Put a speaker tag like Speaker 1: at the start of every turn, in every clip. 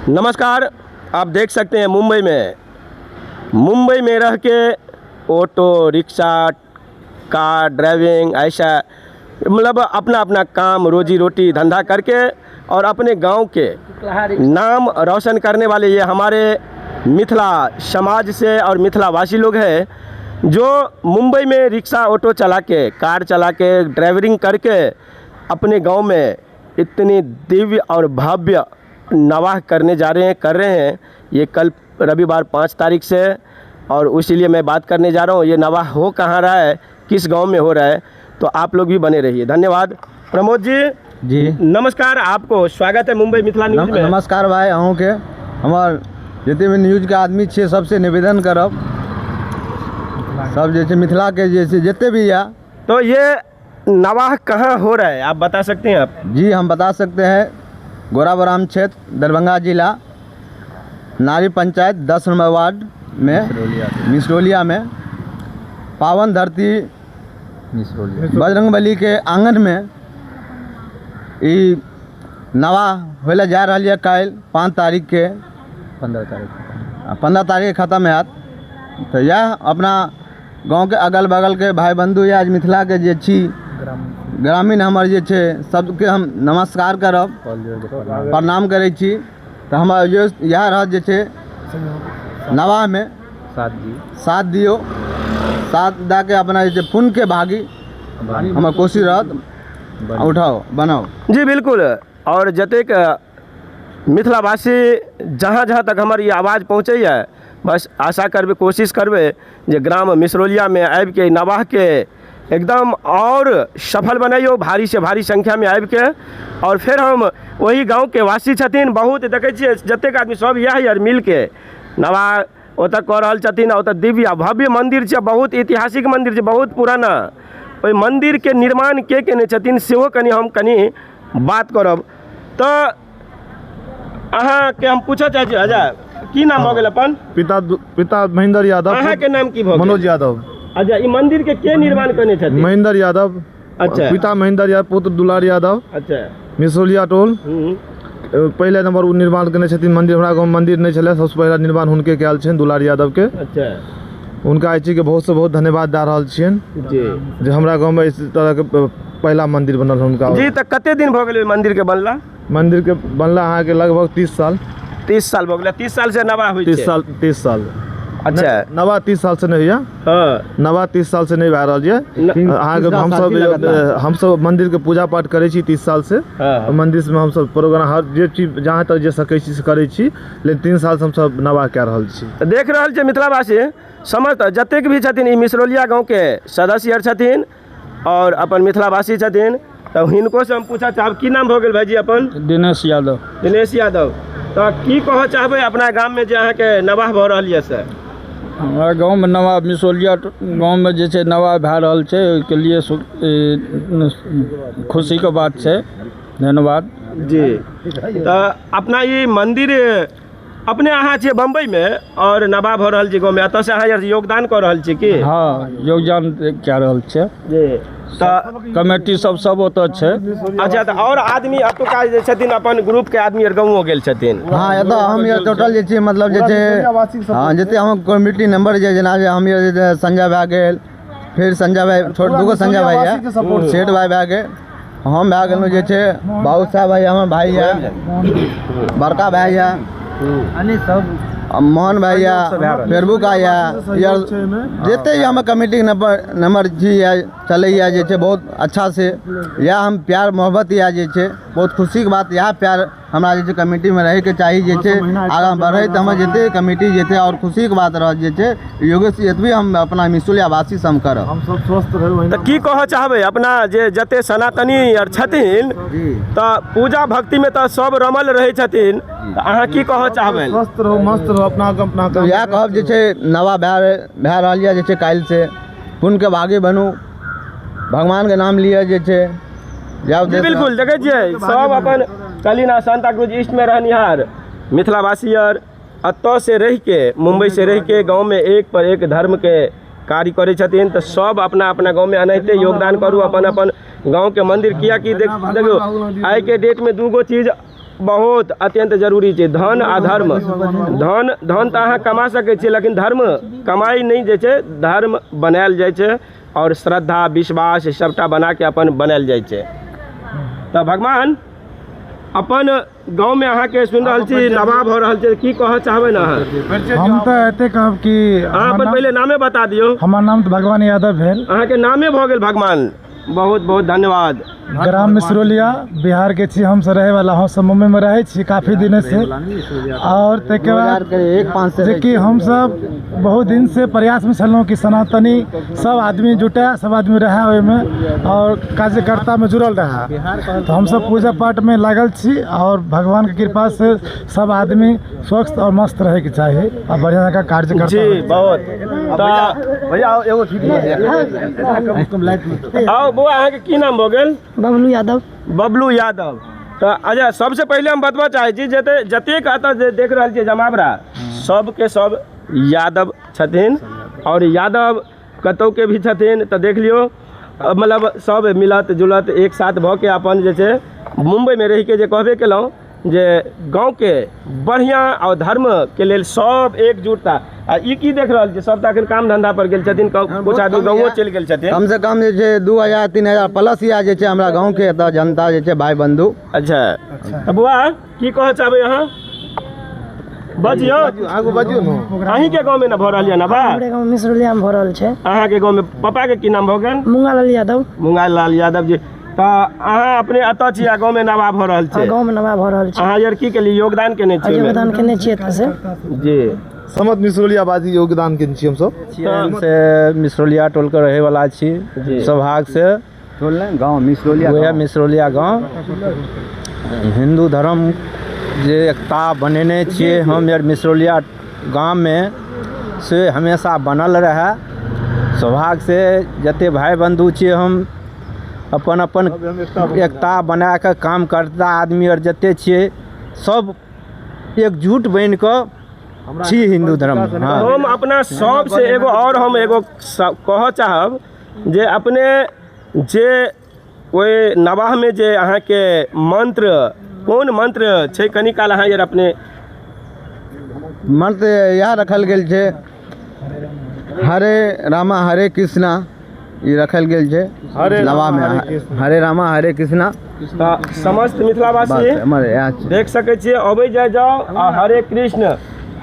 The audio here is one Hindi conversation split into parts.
Speaker 1: नमस्कार। आप देख सकते हैं मुंबई में रह के ऑटो रिक्शा कार ड्राइविंग ऐसा मतलब अपना अपना काम रोजी रोटी धंधा करके और अपने गांव के नाम रोशन करने वाले ये हमारे मिथिला समाज से और मिथिला वासी लोग हैं जो मुंबई में रिक्शा ऑटो चला के कार चला के ड्राइवरिंग करके अपने गांव में इतनी दिव्य और भव्य नवाह करने कर रहे हैं। ये कल रविवार 5 तारीख से और इसीलिए मैं बात करने जा रहा हूँ ये नवाह हो कहाँ रहा है, किस गांव में हो रहा है, तो आप लोग भी बने रहिए। धन्यवाद। प्रमोद जी नमस्कार, आपको स्वागत है मुंबई मिथिला न्यूज में।
Speaker 2: नमस्कार भाई, अहूँ के हमार जते भी न्यूज के आदमी छे सबसे निवेदन करब सब जैसे मिथिला के जैसे जितने भी या
Speaker 1: तो ये नवाह कहाँ हो रहा है आप बता सकते हैं? आप
Speaker 2: जी हम बता सकते हैं, गोराबराम क्षेत्र दरभंगा जिला नारी पंचायत 10 नंबर वार्ड में मिसरोलिया में पावन धरती बजरंगबली के आंगन में ई नवा होला जा रहा है। कल 5 तारीख के 15 तारीख खत्म हैत। तो यह अपना गांव के अगल बगल के भाई बंधु या मिथिला के जे छी ग्रामीण हमर जे छे सबके हम नमस्कार करब प्रणाम करै छी। तो हमार यह रह जे छे नवा में साथ दियो, साथ दा के अपना जे पुण्य के भागी हमार कोशिश रहत उठाओ बनाओ।
Speaker 1: जी बिल्कुल। और जतेक मिथिलावासी जहाँ तक हमारी ये आवाज़ पहुँचे है, बस आशा करबे कोशिश करबे जे ग्राम मिसरोलिया में आबि के नवाह के एकदम और सफल बनाइयो, भारी से भारी संख्या में आबि के। और फिर हम वही गांव के वासी छथिन, बहुत देखे छियै जतेक आदमी सब यह यार मिल के नवाह ओतऽ कऽ रहल छथिन। ओतऽ दिव्य भव्य मंदिर छै, बहुत ऐतिहासिक मंदिर छै, बहुत पुराना। ओहि मंदिर के निर्माण के केने छथिन सेहो कनी हम बात करब। तो अहाँ के हम पूछऽ चाहै छी, अच्छा की नाम भऽ गेल अपन?
Speaker 3: पिता महेंद्र यादव।
Speaker 1: अहाँ के नाम की भऽ गेल?
Speaker 3: मनोज यादव।
Speaker 1: अच्छा, ई मंदिर के निर्माण करने छथिन?
Speaker 3: महेंद्र यादव।
Speaker 1: अच्छा।
Speaker 3: पिता महेंद्र यादव, पुत्र दुलार यादव।
Speaker 1: अच्छा।
Speaker 3: मिसरोलिया टोल पहले नंबर वो निर्माण करने छथिन मंदिर। हमरा गाँव मंदिर नहीं छलै, सबसे पहला निर्माण हुनके कयल छनि दुलार यादव के।
Speaker 1: अच्छा।
Speaker 3: उनका एहि चीज के बहुत से बहुत धन्यवाद दे रहल छियनि
Speaker 1: जी
Speaker 3: जे हमरा गाँव में इस तरह के पहला मंदिर बनल हुनका।
Speaker 1: जी तो कते दिन भऽ गेल मंदिर के बनला?
Speaker 3: मंदिर के बनला अहाँ के लगभग 30 साल।
Speaker 1: 30 साल भऽ गेल। 30 साल से नवा होइ छै?
Speaker 3: 30 साल।
Speaker 1: अच्छा।
Speaker 3: नवा 30 साल से नहीं है।
Speaker 1: हाँ।
Speaker 3: नवा 30 साल से नहीं भए रहल है। हम सब मंदिर के पूजा पाठ करे छी 30 साल से।
Speaker 1: हाँ।
Speaker 3: मंदिर में हम सब प्रोग्राम हर जे चीज जहाँ तक जे सकै छी से करे छी, लेकिन 3 साल से हम सब नवा कए रहल छी।
Speaker 1: देख रहल छै मिथिलावासी समस्त जतेक भी छथिन ई मिसरोलिया गाँव के सदस्य छथिन और अपन मिथिलावासी छथिन। तो हिनको से हम पूछा चाहब, की नाम भऽ गेल भाईजी अपन?
Speaker 2: दिनेश यादव।
Speaker 1: दिनेश यादव। तो की कह चाहबै अपना गाँव में जे अहाँ के नवाह भऽ रहल है से?
Speaker 4: हमारा गाँव में नवा मिसरोलिया गाँव में जैसे नवा भए रहल छै, ओहिके लिए खुशी के बात छै। धन्यवाद जी।
Speaker 1: तो अपना ये मंदिर अपने अहाँ छियै बम्बई में और नवा भऽ रहल छै गाँव में, एतऽ से अहाँ योगदान कऽ रहल छी की?
Speaker 4: हाँ, योगदान कए रहल छै
Speaker 1: जी। तो
Speaker 4: कमेटी सब ओतऽ छै।
Speaker 1: अच्छा, तो और आदमी अतुका जे छथिन अपन ग्रुप के आदमी गाँवो गेल छथिन?
Speaker 2: हाँ, एतऽ हम ये टोटल जे छै मतलब जे छै हाँ जते हम कमिटी नंबर जे जेना जे हम ये संजय भए गेल, फिर संजय भाई दूगो संजय भाई है, सेठ भाई भए गेल, हम भए गेलहुँ जे छै बाबू साहब भाई हमर भाई है, बड़का भाई है, सब मोहन भाई या फेरबुक या जते हम कमेटी नंबर जी या चले या जे छै बहुत अच्छा से या हम प्यार मोहब्बत या जे छै बहुत खुशी के बात या प्यार हमरा जे कमेटी में रहे के चाहिए जे छै आगा बढ़े तो हम जते कमेटी जेते और खुशी के बात रह जे छै योगेश एतबे हम अपना मिसरोलिया वासी से हम करब।
Speaker 3: हम सब स्वस्थ रहबै।
Speaker 1: तो की कह चाहबै अपना जे जते सनातनी आर छथिन तो पूजा भक्ति में तो सब रमल रहे छथिन, तो अहाँ की कह चाहबै?
Speaker 3: स्वस्थ रहो, मस्त रहो, अपना
Speaker 2: तो यह कहब जे छै नवा भए रहल यऽ जे छै काल्हि से पुण्य के भागी बनू, भगवान के नाम लिया जे छै।
Speaker 1: जी बिल्कुल। देखे छियै सब अपन कलिना सांता क्रूज ईस्ट में रहनिहार मिथिलावासी आर अतऽ से रह के मुंबई से रह के गाँव में एक पर एक धर्म के कार्य करे छथिन। तो सब अपना अपना गाँव में अनाहिते योगदान करू अपन अपन गाँव के मंदिर। किया कि देखियो आइ के डेट में दूगो चीज बहुत अत्यंत जरूरी छै। धन आ धर्म, धन तऽ अहाँ कमा सकै छियै, लेकिन धर्म कमाई नहीं जे छै, धर्म बनायल जाइ छै और श्रद्धा विश्वास सबटा बना के अपन बनायल जाइ छै। तऽ भगवान अपन गाँव में अहाँ के सुन रहल छी नवाब हो रहल छै, की कह चाहबै ना अहाँ?
Speaker 5: हम तो एते कहब कि
Speaker 1: अहाँ अपन पहले नामे बता दियौ।
Speaker 5: हमार नाम तो भगवान यादव भेल,
Speaker 1: अहाँ के नामे भऽ गेल भगवान, बहुत बहुत धन्यवाद।
Speaker 5: ग्राम मिसरौलिया बिहार के छी। हम सब रहे वाला हम सब मुंबई में रहे छी काफी दिन से, और तके बाद जेकि हम सब बहुत दिन से प्रयास में छलहुँ कि सनातनी सब आदमी जुटे, सब आदमी रहे ओहि में और कार्यकर्ता में जुड़ल रहे। तो हम सब पूजा पाठ में लागल छी और भगवान के कृपा से सब आदमी स्वस्थ और मस्त रहे के चाहिए और बढ़िया का कार्यकर्ता।
Speaker 1: जी बहुत।
Speaker 3: भैया एगो
Speaker 1: आओ बउआ, अहाँ के की नाम भऽ गेल?
Speaker 6: बबलू यादव।
Speaker 1: बबलू यादव। तो अच्छा, सबसे पहले हम बतबा चाहे छी जतेक एतऽ देख रहल छियै जमावड़ा, सबके सब यादव छथिन और यादव कतौ के भी छथिन। तो देख लियो मतलब सब मिलत जुलत एक साथ भऽ के अपन जे छै मुंबई में रह के जे कहबे केलहुँ जे गाँव के बढ़िया और धर्म के लेल सब एकजुटता। आ ई की देख रहल छै, सब तऽ अखन काम धंधा पर गेल छथिन, कुछ आदमी गाँवो चलि गेल छथिन।
Speaker 2: कम से कम जे छै 2000-3000 प्लस या जे छै हमरा गाँव के एतऽ जनता जे छै भाई बंधु।
Speaker 1: अच्छा तऽ बउआ की कह चाहबै अहाँ? बजियो,
Speaker 3: आगू बजियो न।
Speaker 1: अहीं के गाँव में न भऽ रहल यऽ नवाब?
Speaker 6: हमरे गाँव मिसरौलिया में भऽ रहल छै।
Speaker 1: अहाँ के गाँव में पापा के की नाम भऽ गेल?
Speaker 6: मुंगालाल यादव।
Speaker 1: मुंगालाल यादव जी। तऽ अहाँ अपने एतऽ छी आ गाँव में नवाब भऽ रहल छै?
Speaker 6: गाँव में नवाब भऽ रहल छै।
Speaker 1: अहाँ यार की के लिए योगदान केने छियै?
Speaker 6: योगदान केने छियै एतऽ से।
Speaker 1: जी
Speaker 3: समत मिसरौलिया बाजी योगदान केने छी हम सब।
Speaker 4: से मिसरौलिया टोल के रहे वाला छी, सौभाग्य से
Speaker 2: गाँव मिसरौलिया,
Speaker 4: वह मिसरौलिया गाँव। हिंदू धर्म जे एकता बनेने छियै हम यार मिसरौलिया गाँव में से हमेशा बनल रहे। सौभाग्य से जते भाई बंधु छियै हम अपन अपन एकता बना के काम करता आदमी और जते छियै सब एकजुट बन कऽ छी हिंदू धर्म। हाँ।
Speaker 1: हम अपना सब से एगो और हम एगो कह चाहब जे अपने जे ओइ नवाह में जे अहाँ के मंत्र कोन मंत्र छै, कनी काल अहाँ यार अपने
Speaker 2: मंत्र यह रखल गेल छै हरे रामा हरे कृष्णा, ई रखल गेल छै नवा में हरे रामा हरे कृष्णा।
Speaker 1: समस्त मिथिलावासी देख सकै छियै अबै जाओ आ हरे कृष्ण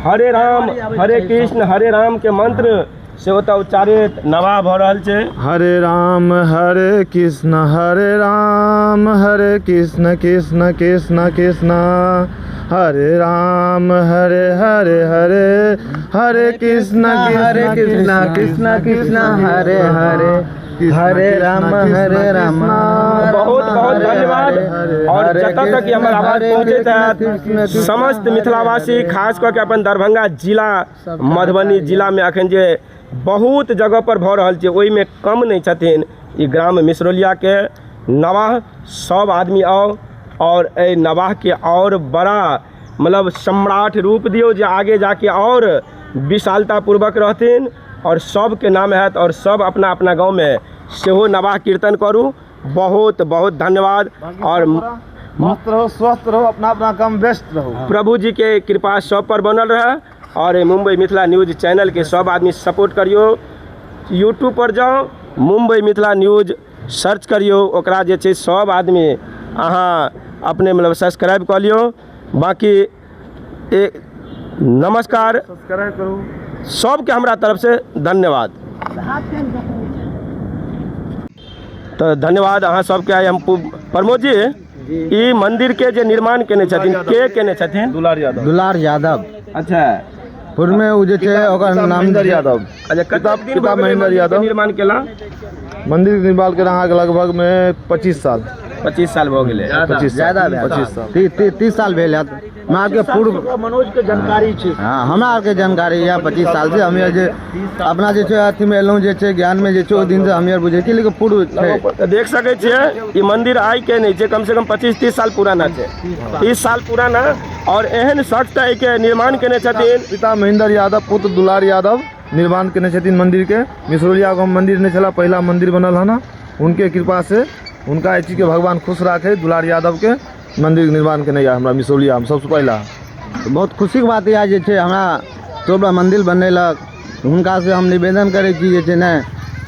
Speaker 1: हरे राम हरे राम के मंत्र से ओतऽ उच्चारित नवाह भऽ रहल छै।
Speaker 3: हरे राम हरे कृष्ण कृष्ण कृष्ण कृष्ण हरे राम हरे हरे हरे हरे कृष्ण कृष्ण कृष्ण हरे हरे हरे राम
Speaker 1: बहुत बहुत धन्यवाद। और जतऽ तक हमर आवाज पहुँचे समस्त मिथिलावासी खास कऽ के अपन दरभंगा जिला मधुबनी जिला में अखन जे बहुत जगह पर भऽ रहल छै ओहि में कम नहीं छथिन ई ग्राम मिसरौलिया के नवाह। सब आदमी आओ और ए नवाह के और बड़ा मतलब सम्राट रूप दियो जे आगे जाके और विशालता पूर्वक रहथिन और सब के नाम हैत और सब अपना अपना गांव में सेहो नवाह कीर्तन करू। बहुत बहुत धन्यवाद और
Speaker 3: मस्त रहो, स्वस्थ रहो, अपना अपना काम व्यस्त रहो।
Speaker 1: प्रभु जी के कृपा सब पर बनल रहे और मुंबई मिथिला न्यूज चैनल के सब आदमी सपोर्ट करियो। यूट्यूब पर जाओ मुंबई मिथिला न्यूज सर्च करियो, ओकरा जे छै सब आदमी अहाँ अपने मतलब सब्सक्राइब कर लियो। बाकी नमस्कार,
Speaker 3: सब्सक्राइब करू
Speaker 1: सबके हमरा तरफ से धन्यवाद। तो धन्यवाद अहाँ सबके। आइ हम प्रमोद जी ई मंदिर के जे निर्माण केने छथिन के केने छथिन?
Speaker 3: दुलार यादव।
Speaker 1: अच्छा,
Speaker 2: पूर्व में उ जे छै ओकर नाम
Speaker 3: महेंद्र यादव।
Speaker 1: अच्छा कतेक दिन
Speaker 3: पिता महेंद्र यादव
Speaker 1: निर्माण केला?
Speaker 3: मंदिर के निर्माण के अहाँ के लगभग में 25 साल
Speaker 1: 25 साल भऽ गेलै।
Speaker 3: 25
Speaker 2: ज्यादा
Speaker 3: 25 साल
Speaker 2: 30 साल भेल हैत। हमरा आरके पूर्व
Speaker 1: मनोज के जानकारी छै।
Speaker 2: हाँ, हमरा आरके जानकारी यऽ 25 साल से। हमे जे अपना जे छै अथी में एलहुँ जे छै ज्ञान में जे छै ओ दिन से हमे बुझे छी, लेकिन पूर्व छै।
Speaker 1: तऽ देख सकै छियै ई मंदिर आइ के नहीं छै, कम से कम 25-30 साल पुराना छै। 30 साल पुराना और एहन शख्स तऽ एके निर्माण केने छथिन।
Speaker 3: पिता महेंद्र यादव पुत्र दुलार यादव निर्माण केने छथिन मंदिर के। मिसरौलिया गाँव मंदिर नहीं छला, पहला मंदिर बनल है ना, उनके कृपा से उनका एहि चीज के भगवान खुश राखे दुलार यादव के। मंदिर के निर्माण केने या हमरा मिसौलिया में सबसे पहला।
Speaker 2: तो बहुत खुशी के बात यऽ जे छै हमरा तो बड़ा मंदिर बनेलक, हुनका से हम निवेदन करे छी जे छै ने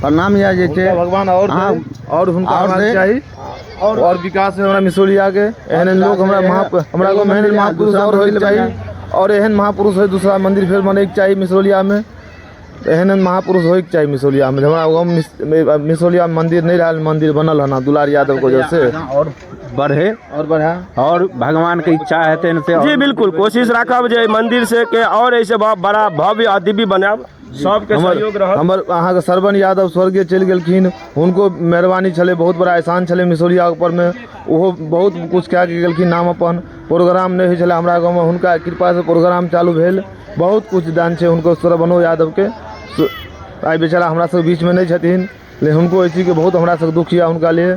Speaker 2: प्रणाम यऽ जे छै
Speaker 3: भगवान और
Speaker 2: हाँ,
Speaker 3: और हुनका
Speaker 2: और
Speaker 3: आवाज
Speaker 2: दे।
Speaker 3: चाहिए और विकास है हमरा मिसौलिया के। एहन लोग हमरा हमरा को एहन महापुरुष और होइके चाहिए और एहन महापुरुष है दूसरा मंदिर फिर बने के चाहिए मिसौलिया में। एहन महापुरुष होइके चाहिए मिसौलिया में। हमरा गाँव मिसौलिया में मंदिर नहीं रहा, मंदिर बनल है ना दुलारी यादव को वजह से
Speaker 4: और बढ़े
Speaker 2: और बढ़ा
Speaker 4: और भगवान के इच्छा हेतै से
Speaker 1: जी बिल्कुल कोशिश रखब जे मंदिर से के और ऐसे बड़ा भव्य आ दिव्य बनाब, सबके सहयोग रहत।
Speaker 3: हमर अहाँ के सरवन यादव स्वर्गीय चलि गेलखिन, हुनको मेहरबानी छलै, बहुत बड़ा एहसान छलै मिसौलिया ऊपर में। ओहो बहुत कुछ कए के गेलखिन, नाम अपन प्रोग्राम नहीं होइ छलै हमरा गाँव में, हुनका कृपा से प्रोग्राम चालू भेल। बहुत कुछ दान छै हुनको सरवनो यादव के। आइ बेचारा हमरा सब बीच में नहीं छथिन, लेकिन हुनको इसी के बहुत हमरा सब दुख यऽ हुनका लिए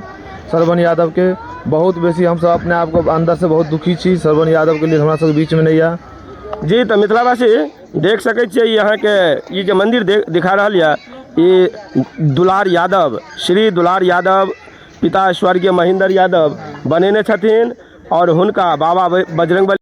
Speaker 3: सरवन यादव के। बहुत बेसी हम सब अपने आप को अंदर से बहुत दुखी छी सरवन यादव के लिए हमरा सब बीच में नहीं यऽ।
Speaker 1: जी तो मिथिलावासी देख सकै छियै यहाँ के ये जो मंदिर दिखा रहा है, ये दुलार यादव, श्री दुलार यादव पिता स्वर्गीय महेंद्र यादव बनेने छथिन और हुनका बाबा बजरंगबली